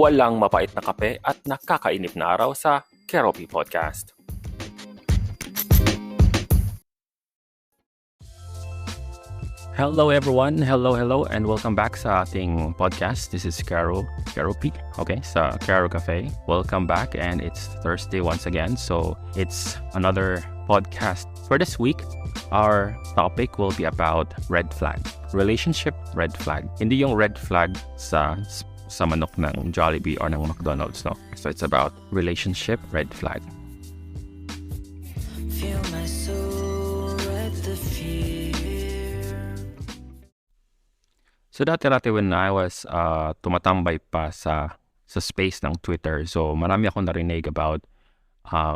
walang mapait na kape at nakakainip na araw sa Keroppi Podcast. Hello everyone, hello and welcome back sa ating podcast. This is Keroppi, okay, sa Kero Cafe. Welcome back and it's Thursday once again. So it's another podcast. For this week, our topic will be about red flag. Relationship red flag. Hindi yung red flag sa manok ng Jollibee or ng McDonald's, no? So it's about relationship red flag. Feel my soul at the fear. So dati when I was tumatambay pa sa space ng Twitter, so marami akong narinig about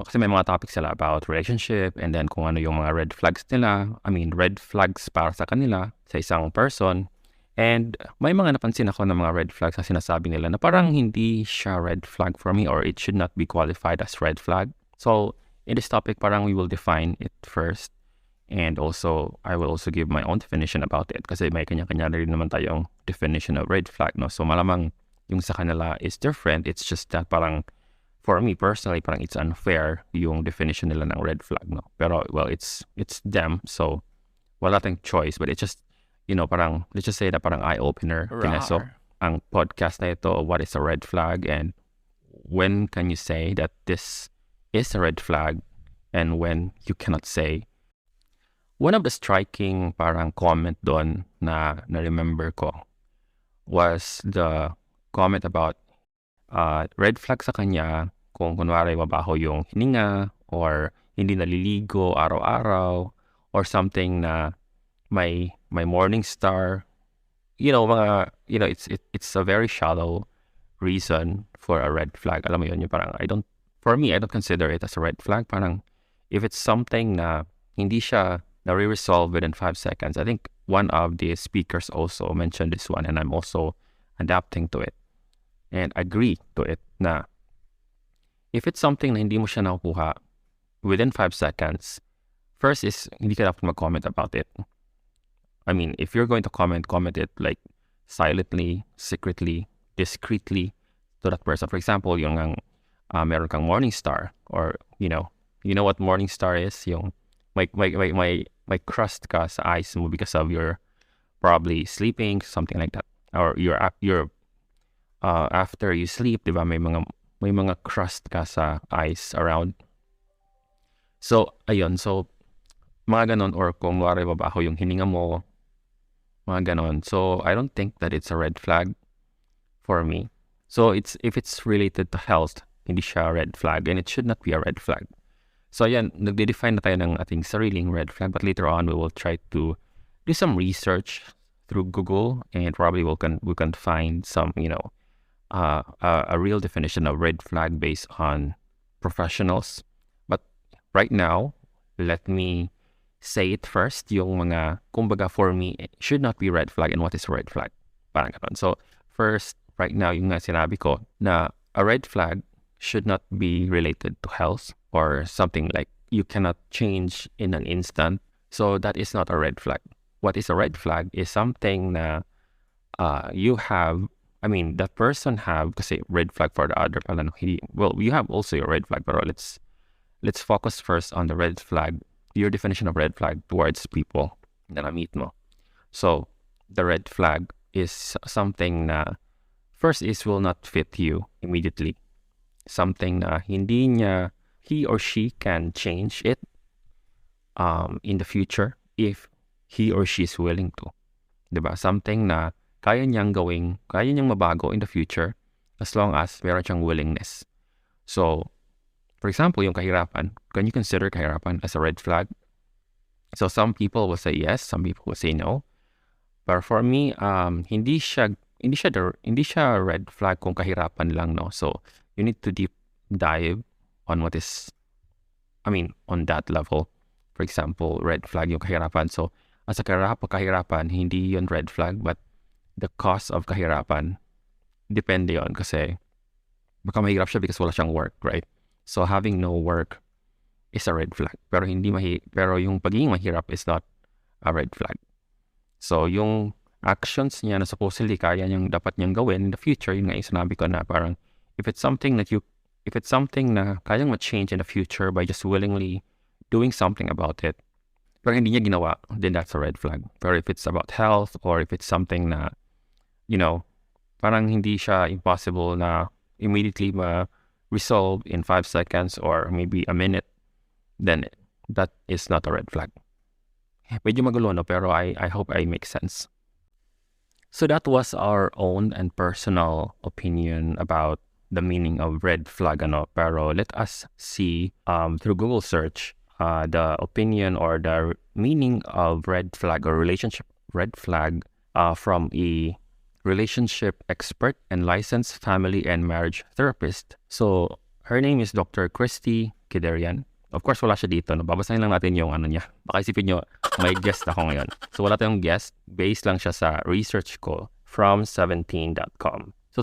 kasi may mga topics sila about relationship and then kung ano yung mga red flags nila. I mean, red flags para sa kanila, sa isang person. And may mga napansin ako ng mga red flags na sinasabi nila na parang hindi siya red flag for me or it should not be qualified as red flag. So in this topic, parang we will define it first. And also, I will also give my own definition about it kasi may kanya-kanya rin naman tayong definition of red flag, no? So malamang yung sa kanila is different. It's just that parang for me personally, parang it's unfair yung definition nila ng red flag, no? Pero well, it's them, so wala tayong choice. But it's just, you know, parang let's just say na parang eye-opener. So ang podcast na ito, what is a red flag and when can you say that this is a red flag and when you cannot say. One of the striking parang comment doon na remember ko was the comment about red flag sa kanya kung kunwari mabaho yung hininga or hindi naliligo araw-araw or something na may morning star. It's a very shallow reason for a red flag. Alam mo yun, yung parang I don't consider it as a red flag. Parang if it's something na hindi siya na-resolve within 5 seconds. I think one of the speakers also mentioned this one and I'm also adapting to it and agree to it na if it's something na hindi mo siya nakukuha within 5 seconds, first is hindi ka dapat mag-comment about it. I mean, if you're going to comment it like silently, secretly, discreetly to that person. For example, yung meron kang morning star or you know what morning star is, yung may crust ka sa eyes mo because of your probably sleeping, something like that, or you're after you sleep, diba, may mga crust ka sa eyes around. So ayun, so mga ganon, or kung wari mabaho yung hininga mo, mga ganon. So I don't think that it's a red flag for me. So if it's related to health, hindi siya red flag and it should not be a red flag. So ayan, nagde-define na tayo ng ating sariling red flag, but later on we will try to do some research through Google and probably we can find some, a real definition of red flag based on professionals. But right now, let me say it first, yung mga, kumbaga for me, it should not be red flag and what is a red flag. Parang ganun. So first, right now, yung nga sinabi ko na a red flag should not be related to health or something like you cannot change in an instant. So that is not a red flag. What is a red flag is something na that person have, kasi red flag for the other pala, you have also your red flag, but let's focus first on the red flag, your definition of red flag towards people na na-meet mo. So the red flag is something na first is will not fit you immediately. Something na he or she can change it in the future if he or she is willing to. Diba? Something na kaya niyang mabago in the future as long as meron siyang willingness. So, for example, yung kahirapan, can you consider kahirapan as a red flag? So some people will say yes, some people will say no. But for me, hindi siya red flag kung kahirapan lang, no? So you need to deep dive on on that level. For example, red flag yung kahirapan. So as a kahirapan, hindi yun red flag, but the cause of kahirapan, depende yun kasi baka mahirap siya because wala siyang work, right? So having no work is a red flag. Pero yung pagiging mahirap is not a red flag. So yung actions niya na supposedly kaya niyang dapat niyang gawin in the future, yun nga yung sinabi ko na parang if it's something na kayang ma-change in the future by just willingly doing something about it, pero hindi niya ginawa, then that's a red flag. Pero if it's about health or if it's something na, parang hindi siya impossible na immediately ma-resolve in 5 seconds or maybe a minute, then that is not a red flag. Medyo magulo, no? Pero I hope I make sense. So that was our own and personal opinion about the meaning of red flag, Pero let us see through Google search the opinion or the meaning of red flag or relationship red flag from a relationship expert and licensed family and marriage therapist. So her name is Dr. Christy Kiderian. Of course, wala siya dito. Babasahin lang natin yung niya. Baka isipin nyo, may guest ako ngayon. So wala tayong guest. Based lang siya sa research ko from 17.com. So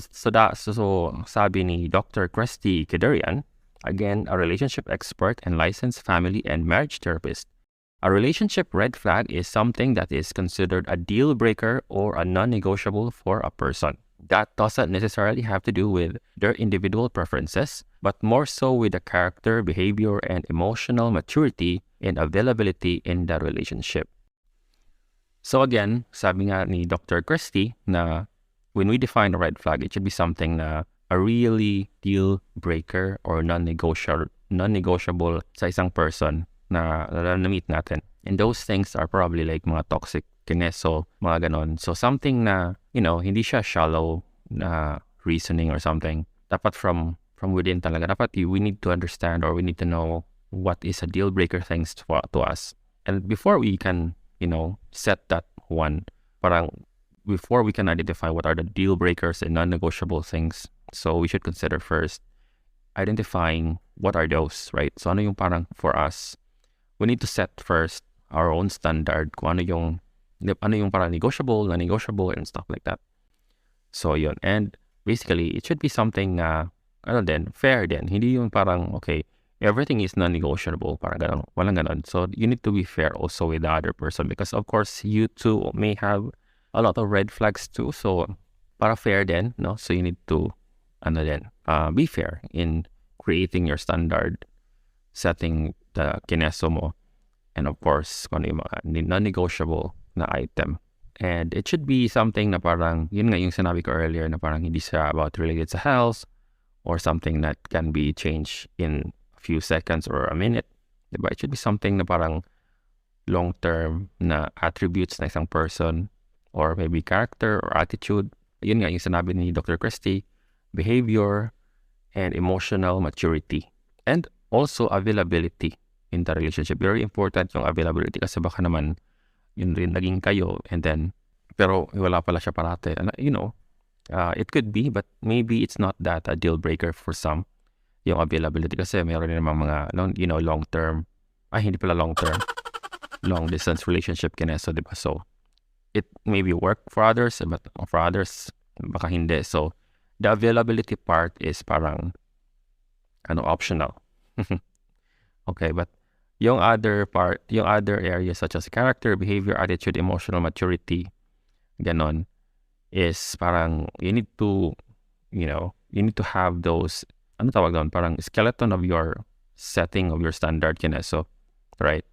sabi ni Dr. Christy Kiderian, again, a relationship expert and licensed family and marriage therapist. A relationship red flag is something that is considered a deal breaker or a non-negotiable for a person. That doesn't necessarily have to do with their individual preferences, but more so with the character, behavior, and emotional maturity and availability in the relationship. So again, sabi nga ni Dr. Christy na when we define a red flag, it should be something na a really deal breaker or non-negotiable sa isang person na na-meet natin. And those things are probably like mga toxic kineso, mga ganon. So something na, hindi siya shallow na reasoning or something. Dapat from within talaga. Dapat we need to understand or we need to know what is a deal breaker things to us. And before we can, set that one, before we can identify what are the deal breakers and non-negotiable things, so we should consider first identifying what are those, right? So ano yung parang for us, we need to set first our own standard kung ano yung parang negotiable, non-negotiable, and stuff like that. So yun. And basically, it should be something fair din. Hindi yung parang, okay, everything is non-negotiable, parang ganon, walang ganon. So you need to be fair also with the other person because of course, you too may have a lot of red flags too. So para fair din, no? So you need to, be fair in creating your standard, setting the kineso mo, and of course, kung ano yung mga non-negotiable na item. And it should be something na parang, yun nga yung sinabi ko earlier, na parang hindi siya about related sa health or something that can be changed in a few seconds or a minute. Diba? It should be something na parang long-term na attributes na isang person or maybe character or attitude. Yun nga yung sinabi ni Dr. Christy, behavior and emotional maturity. And also availability in the relationship. Very important yung availability kasi baka naman yun rin naging kayo and then pero wala pala siya parate. It could be but maybe it's not that a deal breaker for some yung availability kasi meron din namang mga long term hindi pala long term long distance relationship kineso, diba? So it maybe work for others but for others baka hindi. So the availability part is parang optional. Okay, but yung other areas such as character, behavior, attitude, emotional maturity, ganon, is parang you need to have those, tawag doon, parang skeleton of your setting of your standard kineso, right?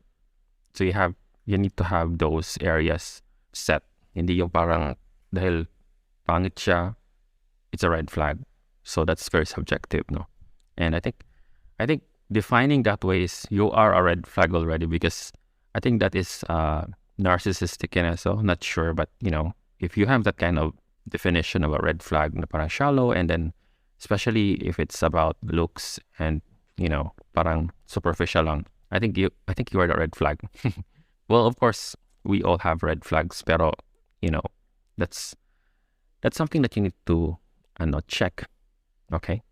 So you need to have those areas set. Hindi yung parang dahil pangit siya, it's a red flag. So that's very subjective, no? And I think defining that way is you are a red flag already because I think that is narcissistic so not sure, but if you have that kind of definition of a red flag na parang shallow and then especially if it's about looks and parang superficial lang, I think you are the red flag. Well, of course we all have red flags pero that's something that you need to check. Okay?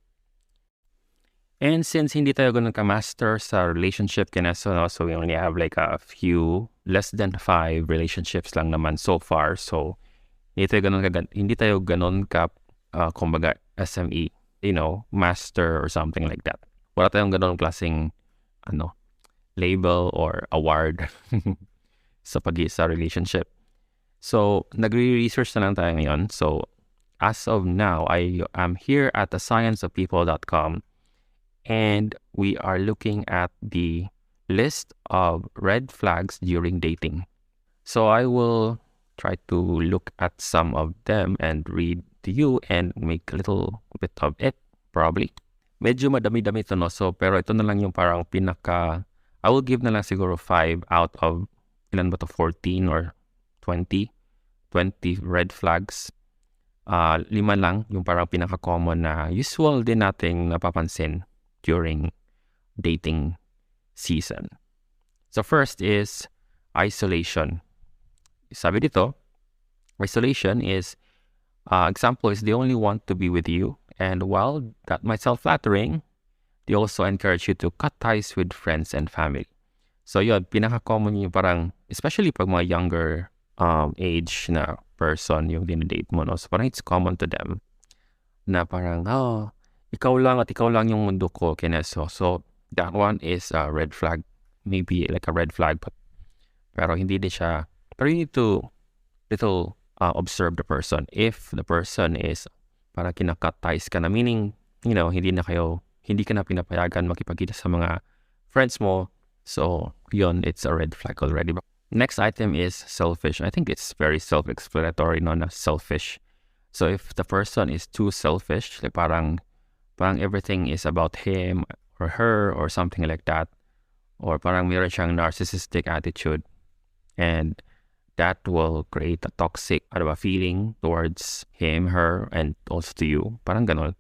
And since hindi tayo ganun ka-master sa relationship kineso, so we only have like a few, less than 5 relationships lang naman so far. So hindi tayo ganun ka kumbaga SME, master or something like that. Wala tayong ganun klaseng label or award sa relationship. So, nagre-research na lang tayo ngayon. So, as of now, I am here at thescienceofpeople.com and we are looking at the list of red flags during dating. So, I will try to look at some of them and read to you and make a little bit of it, probably. Medyo madami-dami ito, no? So, pero ito na lang yung parang I will give na lang siguro 5 out of, ilan ba to, 14 or 20 red flags. 5 lang yung parang pinaka-common na usual din nating napapansin during dating season. So, first is isolation. Sabi dito, isolation is, example is they only want to be with you. And while that might sound flattering, they also encourage you to cut ties with friends and family. So yun, pinaka-common yung parang, especially pag mga younger age na person yung dinidate mo, no? So parang it's common to them na parang, ikaw lang yung mundo ko, Keneso. So that one is a red flag. Maybe like a red flag, pero hindi din siya, pero you need to observe the person. If the person is parang kinakat ties ka na, meaning, hindi ka na pinapayagan makipagkita sa mga friends mo. So, yun, it's a red flag already. Next item is selfish. I think it's very self-explanatory, no, na selfish. So, if the person is too selfish, like parang everything is about him or her or something like that, or parang meron siyang narcissistic attitude, and that will create a toxic feeling towards him, her, and also to you. Parang ganon.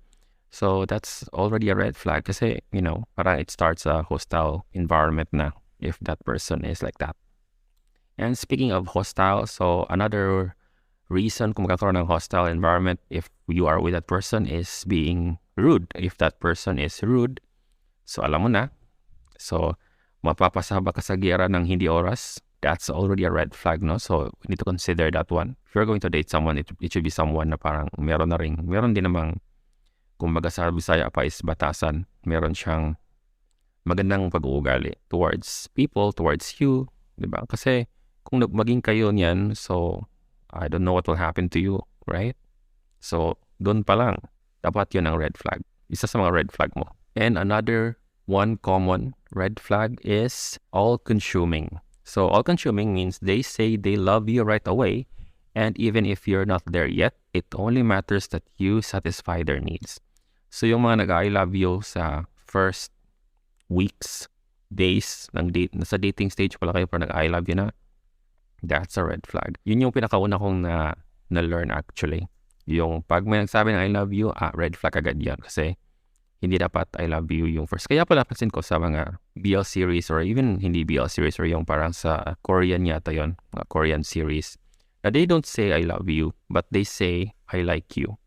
So that's already a red flag kasi, parang it starts a hostile environment na if that person is like that. And speaking of hostile, so another reason kung magkakaroon ng hostile environment if you are with that person is being rude. If that person is rude, so alam mo na. So mapapasaba ka sa giyera ng hindi oras. That's already a red flag, no? So, we need to consider that one. If you're going to date someone, it should be someone na parang meron din namang, kumbaga sa Bisaya pa is batasan. Meron siyang magandang pag-uugali towards people, towards you, di ba? Kasi kung maging kayo niyan, so, I don't know what will happen to you, right? So, doon pa lang, dapat yun ang red flag. Isa sa mga red flag mo. And another one common red flag is all-consuming. So all-consuming means they say they love you right away, and even if you're not there yet, it only matters that you satisfy their needs. So yung mga nag-I love you sa first weeks, days ng nasa dating stage pala kayo pero nag-I love you na, that's a red flag. Yun yung pinakauna kong na-learn actually. Yung pag may nagsabi ng I love you, red flag agad yan kasi hindi dapat I love you yung first. Kaya pala pansin ko sa mga BL series or even hindi BL series or yung parang sa Korean yata yon, mga Korean series, na they don't say I love you, but they say I like you.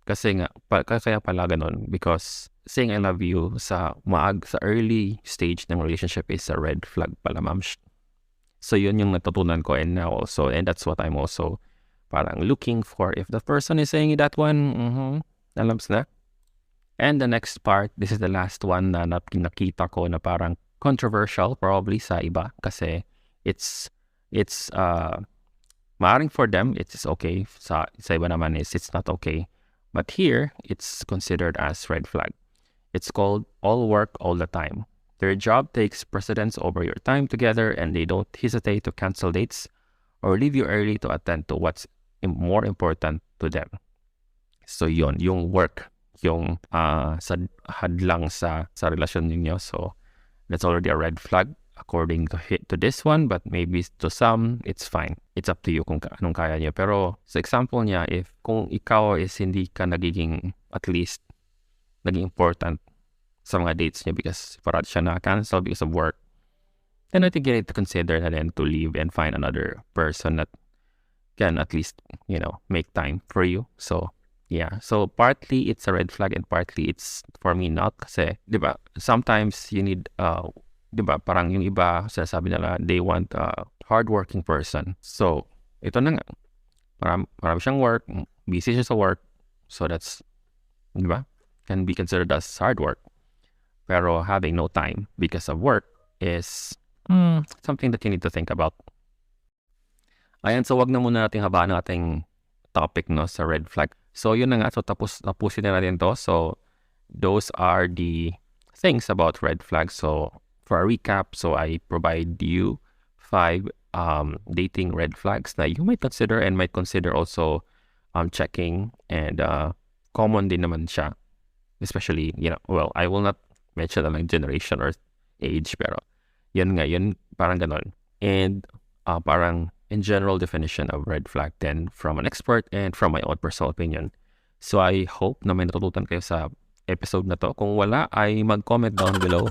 Kasi nga, kaya pala ganun because saying I love you sa early stage ng relationship is a red flag pala, ma'am. So yun yung natutunan ko and now also, and that's what I'm also parang looking for. If the person is saying that one, alams na. And the next part, this is the last one na nakita ko na parang controversial probably sa iba kasi it's maaring for them it's okay, sa iba naman is it's not okay. But here, it's considered as red flag. It's called all work all the time. Their job takes precedence over your time together and they don't hesitate to cancel dates or leave you early to attend to what's more important to them. So yun, yung work, yung hadlang sa relasyon ninyo. So that's already a red flag according to this one, but maybe to some it's fine. It's up to you kung anong kaya niyo. Pero sa example niya, if kung ikaw is hindi ka naging important sa mga dates niya because parang siya na-cancel because of work, then I think you need to consider na then to leave and find another person that can at least, make time for you. So yeah, so partly it's a red flag and partly it's for me not kasi, di ba, sometimes you need, di ba, parang yung iba, sasabi nila, they want a hardworking person. So, ito na nga, marami siyang work, busy siya sa work, so that's, di ba, can be considered as hard work. Pero having no time because of work is something that you need to think about. Ayan, so wag na muna nating habaan ang ating topic, no, sa red flag. So yun na nga, so tapusin na natin to. So those are the things about red flags. So for a recap, so I provide you 5 dating red flags that you might consider and might consider also checking, and common din naman siya. Especially, well, I will not mention na lang generation or age, pero yun nga, yun parang ganon. And parang in general definition of red flag then from an expert and from my own personal opinion. So I hope na may natutunan kayo sa episode na to. Kung wala, ay mag-comment down below.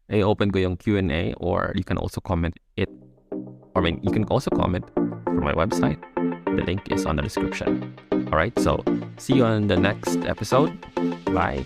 I-open ko yung Q&A, or you can also comment it. You can also comment from my website. The link is on the description. Alright, so see you on the next episode. Bye.